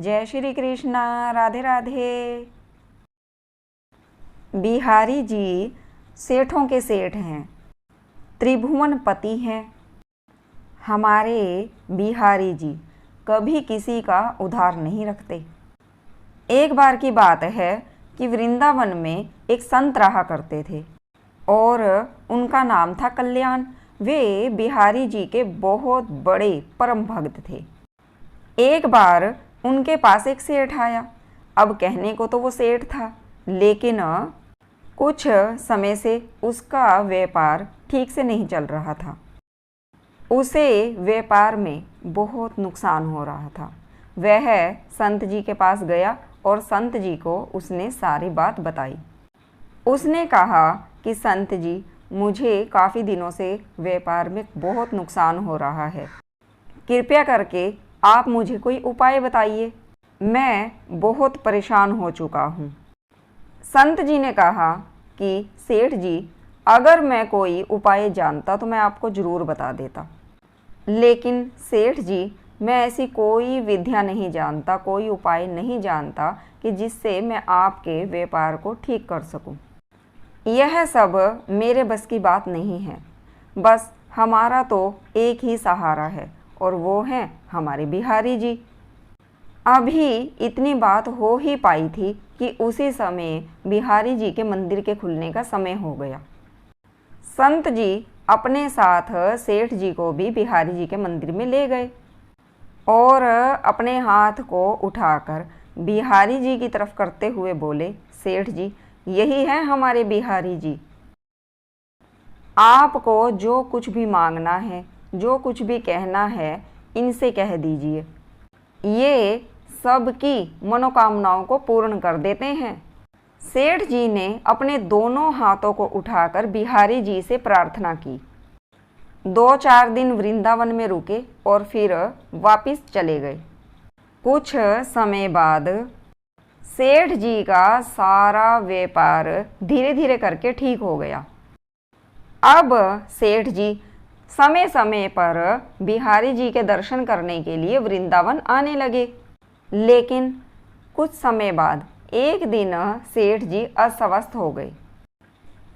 जय श्री कृष्णा। राधे राधे। बिहारी जी सेठों के सेठ हैं, त्रिभुवन पति हैं। हमारे बिहारी जी कभी किसी का उधार नहीं रखते। एक बार की बात है कि वृंदावन में एक संत रहा करते थे और उनका नाम था कल्याण। वे बिहारी जी के बहुत बड़े परम भक्त थे। एक बार उनके पास एक सेठ आया। अब कहने को तो वो सेठ था, लेकिन कुछ समय से उसका व्यापार ठीक से नहीं चल रहा था। उसे व्यापार में बहुत नुकसान हो रहा था। वह संत जी के पास गया और संत जी को उसने सारी बात बताई। उसने कहा कि संत जी, मुझे काफ़ी दिनों से व्यापार में बहुत नुकसान हो रहा है। कृपया करके आप मुझे कोई उपाय बताइए, मैं बहुत परेशान हो चुका हूँ। संत जी ने कहा कि सेठ जी, अगर मैं कोई उपाय जानता तो मैं आपको ज़रूर बता देता, लेकिन सेठ जी, मैं ऐसी कोई विद्या नहीं जानता, कोई उपाय नहीं जानता कि जिससे मैं आपके व्यापार को ठीक कर सकूं। यह सब मेरे बस की बात नहीं है। बस हमारा तो एक ही सहारा है और वो हैं हमारे बिहारी जी। अभी इतनी बात हो ही पाई थी कि उसी समय बिहारी जी के मंदिर के खुलने का समय हो गया। संत जी अपने साथ सेठ जी को भी बिहारी जी के मंदिर में ले गए और अपने हाथ को उठाकर बिहारी जी की तरफ करते हुए बोले, सेठ जी, यही है हमारे बिहारी जी। आपको जो कुछ भी मांगना है, जो कुछ भी कहना है, इनसे कह दीजिए। ये सबकी मनोकामनाओं को पूर्ण कर देते हैं। सेठ जी ने अपने दोनों हाथों को उठाकर बिहारी जी से प्रार्थना की। 2-4 दिन वृंदावन में रुके और फिर वापस चले गए। कुछ समय बाद सेठ जी का सारा व्यापार धीरे धीरे करके ठीक हो गया। अब सेठ जी समय समय पर बिहारी जी के दर्शन करने के लिए वृंदावन आने लगे। लेकिन कुछ समय बाद एक दिन सेठ जी अस्वस्थ हो गए।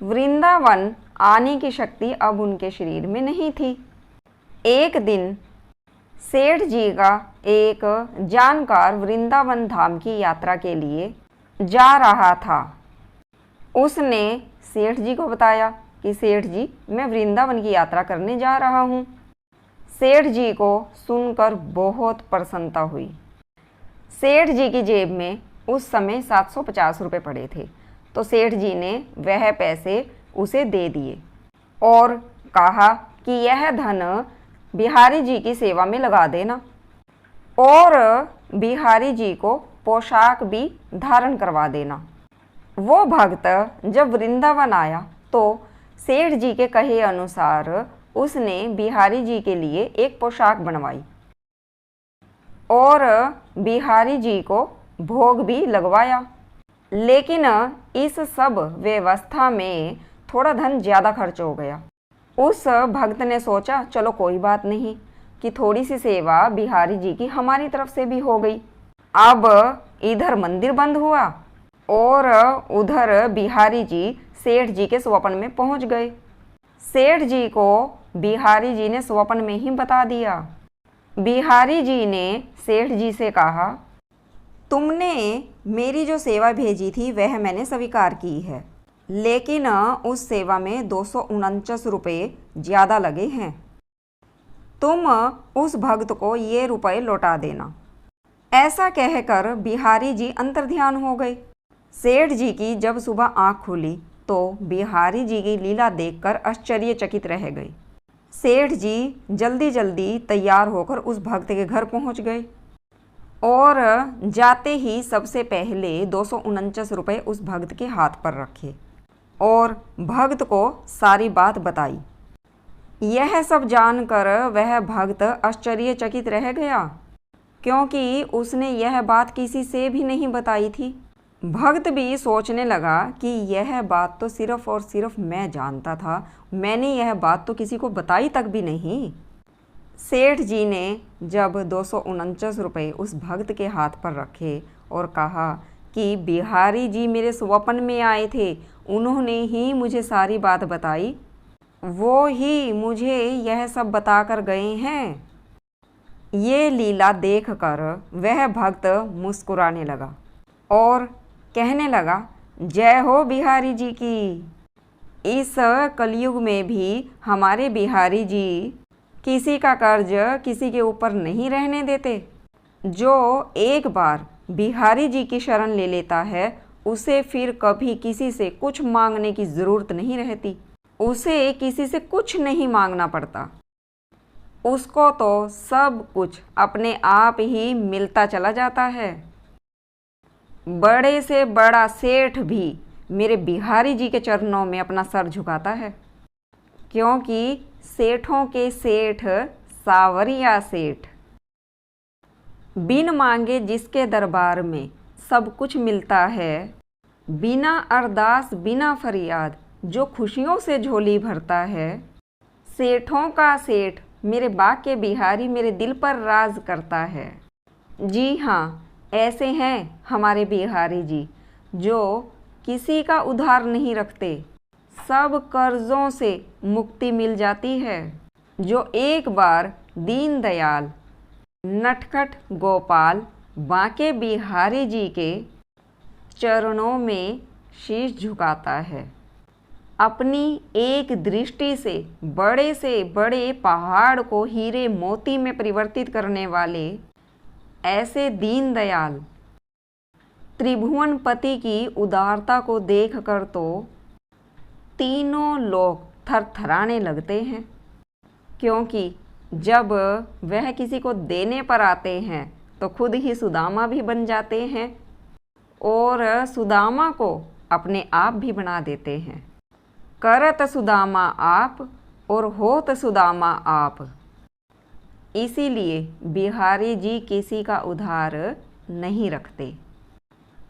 वृंदावन आने की शक्ति अब उनके शरीर में नहीं थी। एक दिन सेठ जी का एक जानकार वृंदावन धाम की यात्रा के लिए जा रहा था। उसने सेठ जी को बताया कि सेठ जी, मैं वृंदावन की यात्रा करने जा रहा हूँ। सेठ जी को सुनकर बहुत प्रसन्नता हुई। सेठ जी की जेब में उस समय 750 रुपये पड़े थे, तो सेठ जी ने वह पैसे उसे दे दिए और कहा कि यह धन बिहारी जी की सेवा में लगा देना और बिहारी जी को पोशाक भी धारण करवा देना। वो भक्त जब वृंदावन आया तो सेठ जी के कहे अनुसार उसने बिहारी जी के लिए एक पोशाक बनवाई और बिहारी जी को भोग भी लगवाया। लेकिन इस सब व्यवस्था में थोड़ा धन ज़्यादा खर्च हो गया। उस भक्त ने सोचा, चलो कोई बात नहीं, कि थोड़ी सी सेवा बिहारी जी की हमारी तरफ से भी हो गई। अब इधर मंदिर बंद हुआ और उधर बिहारी जी सेठ जी के स्वप्न में पहुंच गए। सेठ जी को बिहारी जी ने स्वप्न में ही बता दिया। बिहारी जी ने सेठ जी से कहा, तुमने मेरी जो सेवा भेजी थी वह मैंने स्वीकार की है, लेकिन उस सेवा में 249 रुपये ज़्यादा लगे हैं। तुम उस भक्त को ये रुपए लौटा देना। ऐसा कहकर बिहारी जी अंतर्ध्यान हो गए। सेठ जी की जब सुबह आँख खुली तो बिहारी जी की लीला देखकर आश्चर्यचकित रह गए। सेठ जी जल्दी जल्दी तैयार होकर उस भक्त के घर पहुंच गए और जाते ही सबसे पहले 249 रुपये उस भक्त के हाथ पर रखे और भक्त को सारी बात बताई। यह सब जानकर वह भक्त आश्चर्यचकित रह गया, क्योंकि उसने यह बात किसी से भी नहीं बताई थी। भक्त भी सोचने लगा कि यह बात तो सिर्फ और सिर्फ मैं जानता था, मैंने यह बात तो किसी को बताई तक भी नहीं। सेठ जी ने जब 249 रुपये उस भक्त के हाथ पर रखे और कहा कि बिहारी जी मेरे स्वप्न में आए थे, उन्होंने ही मुझे सारी बात बताई, वो ही मुझे यह सब बताकर गए हैं। ये लीला देखकर वह भक्त मुस्कुराने लगा और कहने लगा, जय हो बिहारी जी की। इस कलयुग में भी हमारे बिहारी जी किसी का कर्ज किसी के ऊपर नहीं रहने देते। जो एक बार बिहारी जी की शरण ले लेता है उसे फिर कभी किसी से कुछ मांगने की ज़रूरत नहीं रहती, उसे किसी से कुछ नहीं मांगना पड़ता, उसको तो सब कुछ अपने आप ही मिलता चला जाता है। बड़े से बड़ा सेठ भी मेरे बिहारी जी के चरणों में अपना सर झुकाता है, क्योंकि सेठों के सेठ सावरिया सेठ। बिन मांगे जिसके दरबार में सब कुछ मिलता है, बिना अरदास बिना फरियाद जो खुशियों से झोली भरता है, सेठों का सेठ मेरे बाके बिहारी मेरे दिल पर राज करता है। जी हाँ, ऐसे हैं हमारे बिहारी जी जो किसी का उधार नहीं रखते, सब कर्जों से मुक्ति मिल जाती है। जो एक बार दीनदयाल नटखट गोपाल बांके बिहारी जी के चरणों में शीश झुकाता है, अपनी एक दृष्टि से बड़े पहाड़ को हीरे मोती में परिवर्तित करने वाले ऐसे दीनदयाल त्रिभुवनपति की उदारता को देखकर तो तीनों लोग थरथराने लगते हैं, क्योंकि जब वह किसी को देने पर आते हैं तो खुद ही सुदामा भी बन जाते हैं और सुदामा को अपने आप भी बना देते हैं। करत सुदामा आप और होत सुदामा आप। इसीलिए बिहारी जी किसी का उधार नहीं रखते।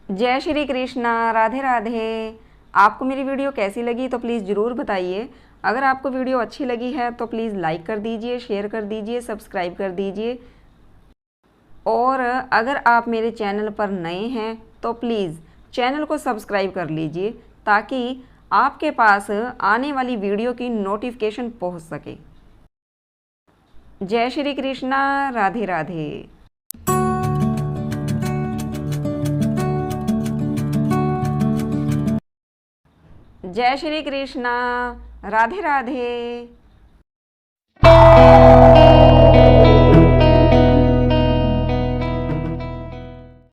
जय श्री कृष्णा, राधे राधे। आपको मेरी वीडियो कैसी लगी तो प्लीज़ ज़रूर बताइए। अगर आपको वीडियो अच्छी लगी है तो प्लीज़ लाइक कर दीजिए, शेयर कर दीजिए, सब्सक्राइब कर दीजिए। और अगर आप मेरे चैनल पर नए हैं तो प्लीज़ चैनल को सब्सक्राइब कर लीजिए ताकि आपके पास आने वाली वीडियो की नोटिफिकेशन पहुंच सके। जय श्री कृष्णा, राधे राधे। जय श्री कृष्णा, राधे राधे।